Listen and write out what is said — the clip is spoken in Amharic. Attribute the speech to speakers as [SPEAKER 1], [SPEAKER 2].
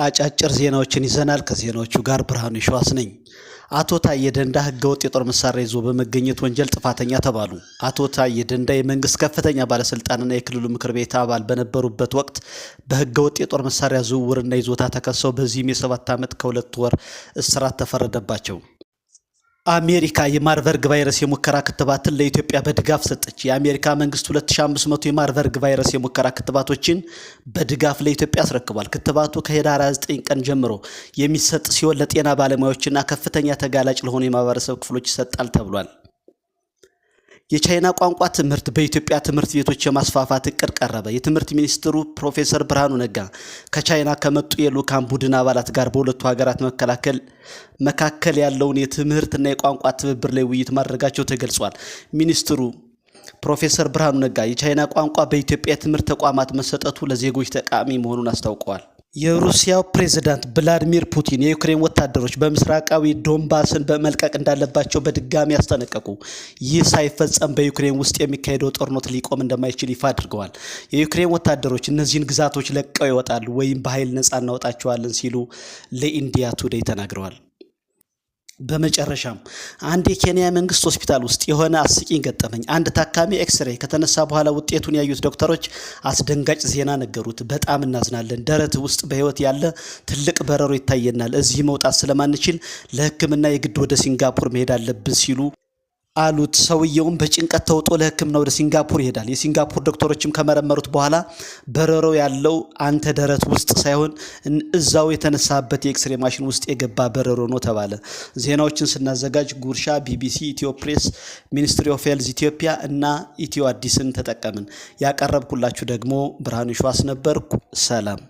[SPEAKER 1] አጫጭር ዜናዎችን ይዘናል። ከዜናዎቹ ጋር ብርሃኑ ይሸዋስ ነኝ። አቶ ታዬ ደንዳ ህገወጥ የጦር መሳሪያ ይዞ በመገኘት ወንጀል ጥፋተኛ ተባሉ። አቶ ታዬ ደንዳ የመንግስት ከፍተኛ ባለስልጣንና የክልሉ ምክር ቤት አባል በነበሩበት ወቅት በህገወጥ የጦር መሳሪያ ዝውውርና ይዞታ ተከሰው በዚህም የ7 ዓመት ከ2 ወር እስራት ተፈረደባቸው። አሜሪካ የማርበርግ ቫይረስ የሙከራ ክትባትን ለኢትዮጵያ በድጋፍ ሰጠች። የአሜሪካ መንግስት 2500 የማርበርግ ቫይረስ የሙከራ ክትባቶችን በድጋፍ ለኢትዮጵያ አስረክቧል። ክትባቱ ከህዳር 29 ቀን ጀምሮ የሚሰጥ ሲሆን ለጤና ባለሙያዎችና ከፍተኛ ተጋላጭ ለሆኑ የማህበረሰብ ክፍሎች ይሰጣል ተብሏል። የቻይና ቋንቋ ትምህርት በኢትዮጵያ ትምህርት ቤቶች የማስፋፋት እቅድ ቀረበ። የትምህርት ሚኒስትሩ ፕሮፌሰር ብርሃኑ ነጋ ከቻይና ከመጡ የልዑካን ቡድን አባላት ጋር በሁለቱ ሀገራት መካከል ያለውን የትምህርትና የቋንቋ ትብብር ላይ ውይይት ማድረጋቸው ተገልጿል። ሚኒስትሩ ፕሮፌሰር ብርሃኑ ነጋ የቻይና ቋንቋ በኢትዮጵያ የትምህርት ተቋማት መሰጠቱ ለዜጎች ጠቃሚ መሆኑን አስታውቀዋል። የሩሲያው ፕሬዝዳንት ቭላድሚር ፑቲን የዩክሬን ወታደሮች በምስራቃዊ ዶንባስን በመልቀቅ እንዳለባቸው በድጋሚ አስጠነቀቁ። ይህ ሳይፈጸም በዩክሬን ውስጥ የሚካሄደው ጦርነት ሊቆም እንደማይችል ይፋ አድርገዋል። የዩክሬን ወታደሮች እነዚህን ግዛቶች ለቀው ይወጣሉ ወይም በኃይል ነፃ እናወጣቸዋለን ሲሉ ለኢንዲያ ቱዴይ ተናግረዋል። በመጨረሻም አንድ የኬንያ መንግስት ሆስፒታል ውስጥ የሆነ አስቂኝ ገጠመኝ። አንድ ታካሚ ኤክስሬይ ከተነሳ በኋላ ውጤቱን ያዩት ዶክተሮች አስደንጋጭ ዜና ነገሩት። በጣም እናዝናለን፣ ደረት ውስጥ በህይወት ያለ ትልቅ በረሮ ይታየናል። እዚህ መውጣት ስለማንችል ለህክምና የግድ ወደ ሲንጋፖር መሄድ አለብን ሲሉ አሉት። ሰውየውም በጭንቀት ተውጦ ለህክምና ወደ ሲንጋፖር ይሄዳል። የሲንጋፖር ዶክተሮችም ከመረመሩት በኋላ በረሮው ያለው አንተ ደረት ውስጥ ሳይሆን እዛው የተነሳበት የኤክስሬ ማሽን ውስጥ የገባ በረሮ ነው ተባለ። ዜናዎችን ስናዘጋጅ ጉርሻ፣ ቢቢሲ፣ ኢትዮ ፕሬስ፣ ሚኒስትሪ ኦፍ ሄልዝ ኢትዮጵያ እና ኢትዮ አዲስን ተጠቀምን። ያቀረብኩላችሁ ደግሞ ብርሃኑ ይሸዋስ ነበርኩ። ሰላም።